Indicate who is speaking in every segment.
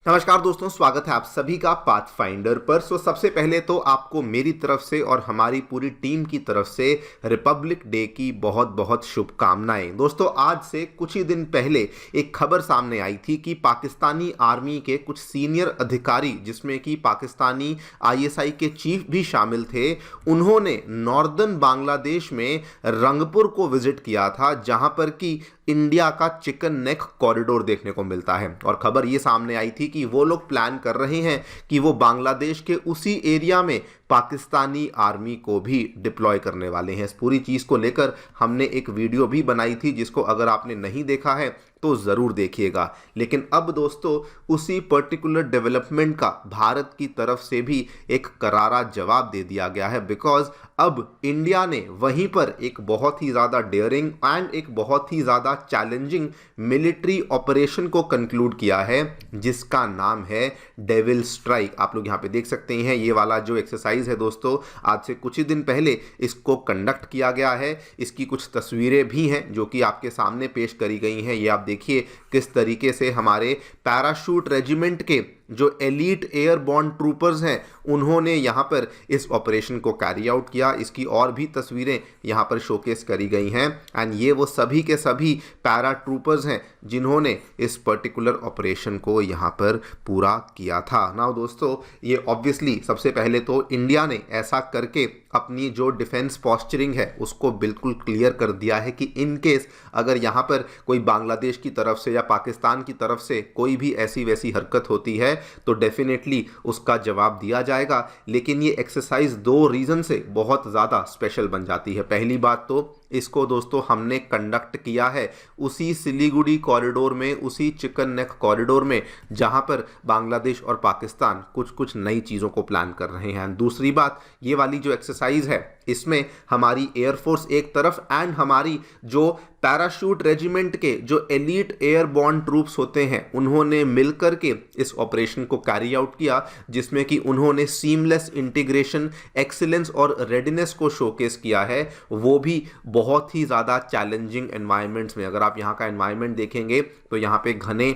Speaker 1: नमस्कार दोस्तों, स्वागत है आप सभी का पाथफाइंडर पर। सबसे पहले तो आपको मेरी तरफ से और हमारी पूरी टीम की तरफ से रिपब्लिक डे की बहुत बहुत शुभकामनाएं। दोस्तों, आज से कुछ ही दिन पहले एक खबर सामने आई थी कि पाकिस्तानी आर्मी के कुछ सीनियर अधिकारी, जिसमें कि पाकिस्तानी आईएसआई के चीफ भी शामिल थे, उन्होंने नॉर्दर्न बांग्लादेश में रंगपुर को विजिट किया था, जहां पर कि इंडिया का चिकन नेक कॉरिडोर देखने को मिलता है। और खबर ये सामने आई थी कि वो लोग प्लान कर रहे हैं कि वो बांग्लादेश के उसी एरिया में पाकिस्तानी आर्मी को भी डिप्लॉय करने वाले हैं। इस पूरी चीज़ को लेकर हमने एक वीडियो भी बनाई थी, जिसको अगर आपने नहीं देखा है तो ज़रूर देखिएगा। लेकिन अब दोस्तों, उसी पर्टिकुलर डेवलपमेंट का भारत की तरफ से भी एक करारा जवाब दे दिया गया है, बिकॉज अब इंडिया ने वहीं पर एक बहुत ही ज़्यादा डेयरिंग एंड एक बहुत ही ज़्यादा चैलेंजिंग मिलिट्री ऑपरेशन को कंक्लूड किया है, जिसका नाम है डेविल स्ट्राइक। आप लोग यहाँ पे देख सकते हैं, ये वाला जो एक्सरसाइज है दोस्तों, आज से कुछ ही दिन पहले इसको कंडक्ट किया गया है। इसकी कुछ तस्वीरें भी हैं जो कि आपके सामने पेश करी गई हैं। ये आप देखिए किस तरीके से हमारे पैराशूट रेजिमेंट के जो एलीट एयरबॉर्न ट्रूपर्स हैं, उन्होंने यहाँ पर इस ऑपरेशन को कैरी आउट किया। इसकी और भी तस्वीरें यहाँ पर शोकेस करी गई हैं एंड ये वो सभी के सभी पैरा ट्रूपर्स हैं जिन्होंने इस पर्टिकुलर ऑपरेशन को यहाँ पर पूरा किया था। नाउ दोस्तों, ये ऑब्वियसली सबसे पहले तो इंडिया ने ऐसा करके अपनी जो डिफेंस पॉस्चरिंग है उसको बिल्कुल क्लियर कर दिया है कि इन केस अगर यहाँ पर कोई बांग्लादेश की तरफ से या पाकिस्तान की तरफ से कोई भी ऐसी वैसी हरकत होती है तो डेफिनेटली उसका जवाब दिया जाएगा। लेकिन ये एक्सरसाइज दो रीज़न से बहुत ज़्यादा स्पेशल बन जाती है। पहली बात तो इसको दोस्तों हमने कंडक्ट किया है उसी सिलीगुड़ी कॉरिडोर में, उसी चिकन नेक कॉरिडोर में, जहां पर बांग्लादेश और पाकिस्तान कुछ कुछ नई चीज़ों को प्लान कर रहे हैं। दूसरी बात, ये वाली जो एक्सरसाइज है इसमें हमारी एयरफोर्स एक तरफ एंड हमारी जो पैराशूट रेजिमेंट के जो एलीट एयरबॉर्न ट्रूप्स होते हैं, उन्होंने मिलकर के इस ऑपरेशन को कैरी आउट किया, जिसमें कि उन्होंने सीमलेस इंटीग्रेशन, एक्सीलेंस और रेडीनेस को शोकेस किया है, वो भी बहुत ही ज़्यादा चैलेंजिंग एनवायरनमेंट्स में। अगर आप यहाँ का एनवायरनमेंट देखेंगे तो यहाँ पे घने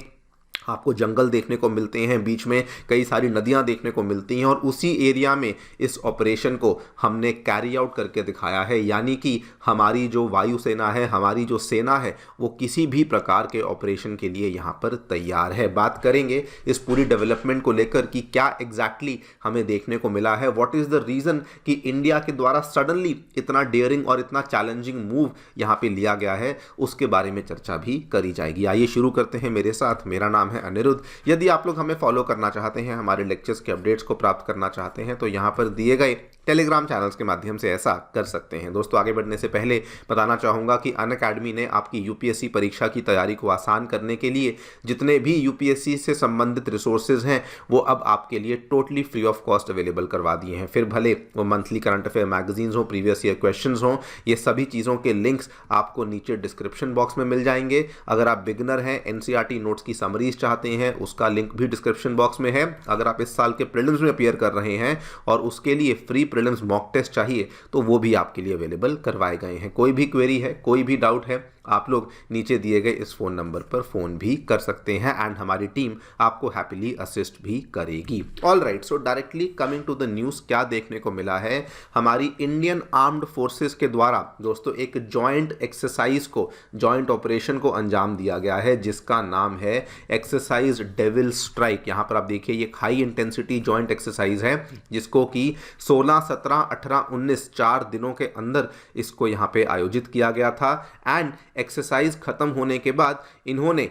Speaker 1: आपको जंगल देखने को मिलते हैं, बीच में कई सारी नदियां देखने को मिलती हैं, और उसी एरिया में इस ऑपरेशन को हमने कैरी आउट करके दिखाया है। यानी कि हमारी जो वायुसेना है, हमारी जो सेना है, वो किसी भी प्रकार के ऑपरेशन के लिए यहाँ पर तैयार है। बात करेंगे इस पूरी डेवलपमेंट को लेकर कि क्या एग्जैक्टली हमें देखने को मिला है, व्हाट इज़ द रीज़न कि इंडिया के द्वारा सडनली इतना डेयरिंग और इतना चैलेंजिंग मूव यहाँ पे लिया गया है, उसके बारे में चर्चा भी करी जाएगी। आइए शुरू करते हैं मेरे साथ। मेरा नाम है अनिरुद्ध। यदि आप लोग हमें फॉलो करना चाहते हैं, हमारे लेक्चर्स के अपडेट्स को प्राप्त करना चाहते हैं, तो यहाँ पर दिए गए टेलीग्राम चैनल्स के माध्यम से ऐसा कर सकते हैं। दोस्तों, आगे बढ़ने से पहले बताना चाहूँगा कि अनअकैडमी ने आपकी यूपीएससी परीक्षा की तैयारी को आसान करने के लिए जितने भी यूपीएससी से संबंधित रिसोर्सेज हैं वो अब आपके लिए totally free of cost available करवा दिए हैं। फिर भले वो मंथली करंट अफेयर मैगजीन्स हो, प्रीवियस ईयर क्वेश्चंस हों, ये सभी चीज़ों के लिंक्स आपको नीचे डिस्क्रिप्शन बॉक्स में मिल जाएंगे। अगर आप बिगनर हैं, एनसीईआरटी नोट्स की समरीज चाहते हैं, उसका लिंक भी डिस्क्रिप्शन बॉक्स में है। अगर आप इस साल के प्रीलिम्स में अपीयर कर रहे हैं और उसके लिए फ्री प्रीलिम्स मॉक टेस्ट चाहिए, तो वो भी आपके लिए अवेलेबल करवाए गए हैं। कोई भी क्वेरी है, कोई भी डाउट है, आप लोग नीचे दिए गए इस फ़ोन नंबर पर फ़ोन भी कर सकते हैं एंड हमारी टीम आपको हैप्पीली असिस्ट भी करेगी। All right, so directly coming to the news, क्या देखने को मिला है। हमारी इंडियन आर्म्ड फोर्सेस के द्वारा दोस्तों एक जॉइंट एक्सरसाइज को, जॉइंट ऑपरेशन को अंजाम दिया गया है, जिसका नाम है एक्सरसाइज डेविल स्ट्राइक। यहाँ पर आप देखिए, ये हाई इंटेंसिटी जॉइंट एक्सरसाइज है, जिसको कि 16, 17, 18, 19 4 दिनों के अंदर इसको यहाँ पे आयोजित किया गया था। एंड एक्सरसाइज खत्म होने के बाद इन्होंने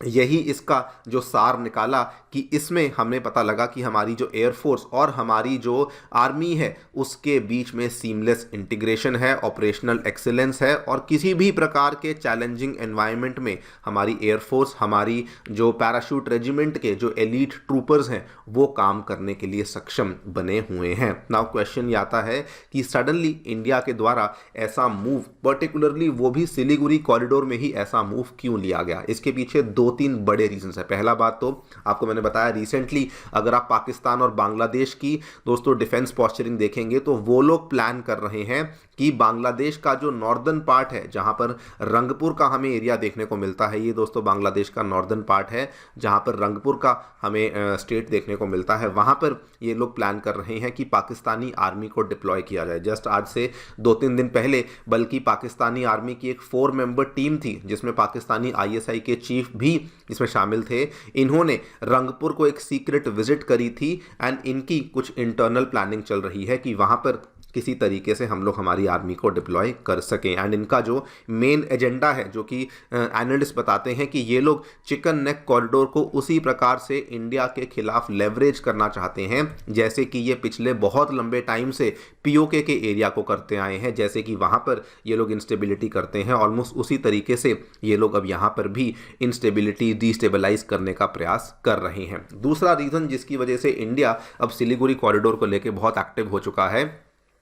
Speaker 1: यही इसका जो सार निकाला कि इसमें हमें पता लगा कि हमारी जो एयरफोर्स और हमारी जो आर्मी है उसके बीच में सीमलेस इंटीग्रेशन है, ऑपरेशनल एक्सीलेंस है, और किसी भी प्रकार के चैलेंजिंग एनवायरनमेंट में हमारी एयरफोर्स, हमारी जो पैराशूट रेजिमेंट के जो एलीट ट्रूपर्स हैं, वो काम करने के लिए सक्षम बने हुए हैं। नाउ क्वेश्चन ये आता है कि सडनली इंडिया के द्वारा ऐसा मूव, पर्टिकुलरली वो भी सिलीगुड़ी कॉरिडोर में ही ऐसा मूव क्यों लिया गया। इसके पीछे दो तीन बड़े रीजंस है। पहला बात तो आपको मैंने बताया, रिसेंटली अगर आप पाकिस्तान और बांग्लादेश की दोस्तों डिफेंस पॉस्चरिंग देखेंगे तो वो लोग प्लान कर रहे हैं कि बांग्लादेश का जो नॉर्दर्न पार्ट है, जहां पर रंगपुर का हमें एरिया देखने को मिलता है, ये दोस्तों बांग्लादेश का नॉर्दर्न पार्ट है जहां पर रंगपुर का हमें स्टेट देखने को मिलता है, वहां पर ये लोग प्लान कर रहे हैं कि पाकिस्तानी आर्मी को डिप्लॉय किया जाए। जस्ट आज से 2-3 दिन पहले बल्कि पाकिस्तानी आर्मी की एक 4 मेंबर टीम थी जिसमें पाकिस्तानी आईएसआई के चीफ भी इसमें शामिल थे। इन्होंने रंगपुर को एक सीक्रेट विजिट करी थी एंड इनकी कुछ इंटरनल प्लानिंग चल रही है कि वहां पर किसी तरीके से हम लोग हमारी आर्मी को डिप्लॉय कर सकें। एंड इनका जो मेन एजेंडा है, जो कि एनालिस्ट बताते हैं कि ये लोग चिकन नेक कॉरिडोर को उसी प्रकार से इंडिया के खिलाफ लेवरेज करना चाहते हैं जैसे कि ये पिछले बहुत लंबे टाइम से पीओके के एरिया को करते आए हैं। जैसे कि वहाँ पर ये लोग इंस्टेबिलिटी करते हैं, ऑलमोस्ट उसी तरीके से ये लोग अब यहाँ पर भी इंस्टेबिलिटी डिस्टेबलाइज करने का प्रयास कर रहे हैं। दूसरा रीज़न जिसकी वजह से इंडिया अब सिलीगुड़ी कॉरिडोर को लेकर बहुत एक्टिव हो चुका है,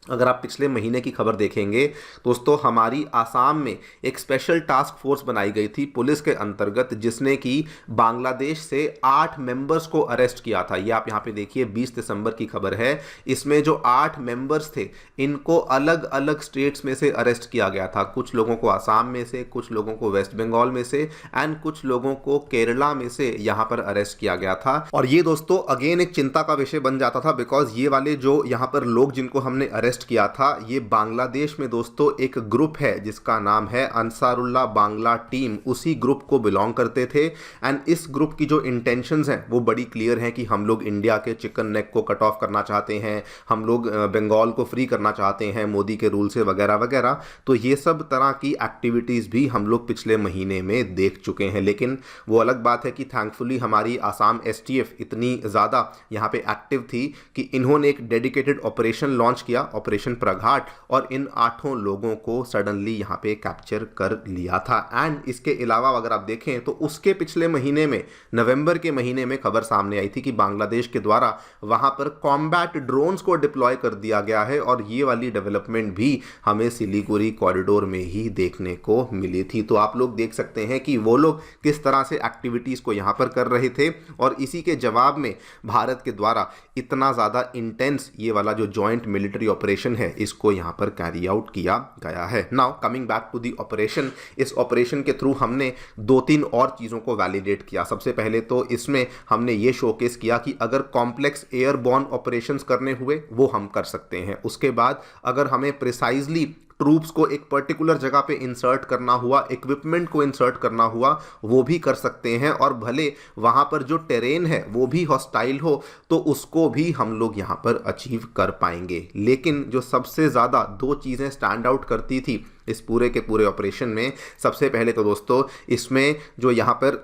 Speaker 1: अगर आप पिछले महीने की खबर देखेंगे दोस्तों, हमारी आसाम में एक स्पेशल टास्क फोर्स बनाई गई थी पुलिस के अंतर्गत, जिसने कि बांग्लादेश से 8 मेंबर्स को अरेस्ट किया था। ये आप यहाँ पे देखिए 20 दिसंबर की खबर है। इसमें जो 8 मेंबर्स थे इनको अलग अलग स्टेट्स में से अरेस्ट किया गया था। कुछ लोगों को आसाम में से, कुछ लोगों को वेस्ट बंगाल में से एंड कुछ लोगों को केरला में से यहाँ पर अरेस्ट किया गया था। और ये दोस्तों अगेन एक चिंता का विषय बन जाता था, बिकॉज ये वाले जो यहाँ पर लोग जिनको हमने अरेस्ट किया था, ये बांग्लादेश में दोस्तों एक ग्रुप है जिसका नाम है अंसारुल्लाह बांग्ला टीम, उसी ग्रुप को बिलोंग करते थे। एंड इस ग्रुप की जो इंटेंशंस हैं वो बड़ी क्लियर हैं कि हम लोग इंडिया के चिकन नेक को कट ऑफ करना चाहते हैं, हम लोग बंगाल को फ्री करना चाहते हैं मोदी के रूल से, वगैरह वगैरह। तो ये सब तरह की एक्टिविटीज़ भी हम लोग पिछले महीने में देख चुके हैं। लेकिन वो अलग बात है कि थैंकफुली हमारी आसाम एसटीएफ इतनी ज़्यादा यहाँ पे एक्टिव थी कि इन्होंने एक डेडिकेटेड ऑपरेशन लॉन्च किया, ऑपरेशन प्रघाट, और इन 8 लोगों को सडनली यहाँ पे कैप्चर कर लिया था। एंड इसके अलावा अगर आप देखें तो उसके पिछले महीने में, नवंबर के महीने में खबर सामने आई थी कि बांग्लादेश के द्वारा वहां पर कॉम्बैट ड्रोन्स को डिप्लॉय कर दिया गया है। और ये वाली डेवलपमेंट भी हमें सिलीगुड़ी कॉरिडोर में ही देखने को मिली थी। तो आप लोग देख सकते हैं कि वो लोग किस तरह से एक्टिविटीज को यहाँ पर कर रहे थे, और इसी के जवाब में भारत के द्वारा इतना ज़्यादा इंटेंस ये वाला जो जॉइंट मिलिट्री ऑपरेशन है इसको यहाँ पर कैरी आउट किया गया है। Now coming back to the operation, इस ऑपरेशन के थ्रू हमने 2-3 और चीज़ों को वैलिडेट किया। सबसे पहले तो इसमें हमने ये शोकेस किया कि अगर कॉम्प्लेक्स एयरबॉर्न ऑपरेशंस करने हुए वो हम कर सकते हैं। उसके बाद अगर हमें प्रिसाइजली ट्रूप्स को एक पर्टिकुलर जगह पे इंसर्ट करना हुआ, इक्विपमेंट को इंसर्ट करना हुआ, वो भी कर सकते हैं। और भले वहाँ पर जो टेरेन है वो भी हॉस्टाइल हो तो उसको भी हम लोग यहाँ पर अचीव कर पाएंगे। लेकिन जो सबसे ज़्यादा 2 चीज़ें स्टैंड आउट करती थी इस पूरे के पूरे ऑपरेशन में, सबसे पहले तो दोस्तों इसमें जो यहाँ पर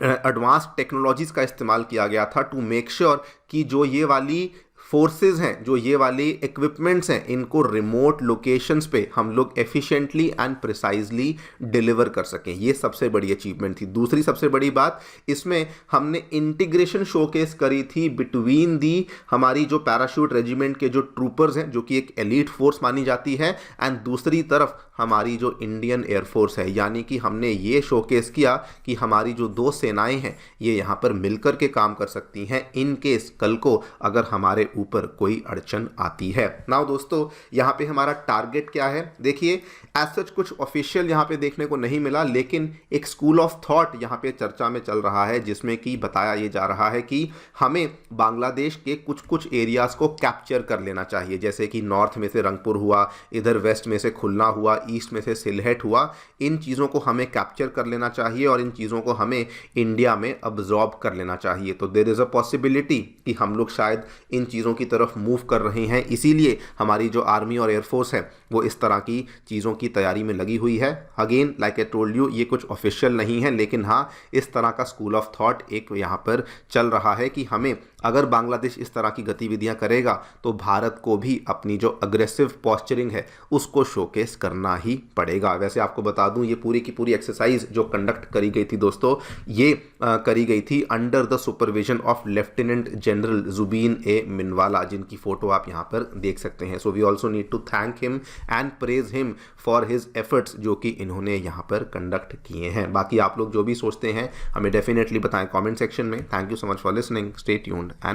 Speaker 1: एडवांस टेक्नोलॉजीज़ का इस्तेमाल किया गया था टू मेक श्योर कि जो ये वाली फोर्सेस हैं, जो ये वाली इक्विपमेंट्स हैं, इनको रिमोट लोकेशंस पे हम लोग एफिशिएंटली एंड प्रिसाइजली डिलीवर कर सकें। ये सबसे बड़ी अचीवमेंट थी। दूसरी सबसे बड़ी बात, इसमें हमने इंटीग्रेशन शोकेस करी थी बिटवीन दी हमारी जो पैराशूट रेजिमेंट के जो ट्रूपर्स हैं, जो कि एक एलीट फोर्स मानी जाती है, एंड दूसरी तरफ हमारी जो इंडियन एयरफोर्स है। यानी कि हमने ये शोकेस किया कि हमारी जो 2 सेनाएं हैं ये यहाँ पर मिलकर के काम कर सकती हैं इन केस कल को अगर हमारे ऊपर कोई अड़चन आती है। नाउ दोस्तों यहाँ पे हमारा टारगेट क्या है, देखिए एज सच कुछ ऑफिशियल यहाँ पे देखने को नहीं मिला, लेकिन एक स्कूल ऑफ थॉट यहाँ पे चर्चा में चल रहा है जिसमें कि बताया ये जा रहा है कि हमें बांग्लादेश के कुछ कुछ एरियाज को कैप्चर कर लेना चाहिए। जैसे कि नॉर्थ में से रंगपुर हुआ, इधर वेस्ट में से खुलना हुआ, ईस्ट में से सिलहट हुआ, इन चीज़ों को हमें कैप्चर कर लेना चाहिए और इन चीज़ों को हमें इंडिया में अब्जॉर्ब कर लेना चाहिए। तो देयर इज़ अ पॉसिबिलिटी कि हम लोग शायद इन चीज़ों की तरफ मूव कर रहे हैं, इसीलिए हमारी जो आर्मी और एयरफोर्स है वो इस तरह की चीज़ों की तैयारी में लगी हुई है। Again like I told you, ये कुछ ऑफिशियल नहीं है, लेकिन हाँ इस तरह का स्कूल ऑफ थॉट एक यहाँ पर चल रहा है कि हमें अगर बांग्लादेश इस तरह की गतिविधियां करेगा तो भारत को भी अपनी जो अग्रेसिव पॉस्चरिंग है उसको शोकेस करना करना ही पड़ेगा। वैसे आपको बता दूं ये पूरी की पूरी एक्सरसाइज जो कंडक्ट करी गई थी दोस्तों, ये करी गई थी under the supervision of lieutenant general Zubin A Minwala, जिनकी फोटो आप यहाँ पर देख सकते हैं। So we also need to thank him and praise him for his efforts जो कि इन्होंने यहाँ पर कंडक्ट किए हैं। बाकी आप लोग जो भी सोचते हैं हमें डेफिनेटली बताएं कमेंट सेक्शन में। Thank you so much for listening, stay tuned and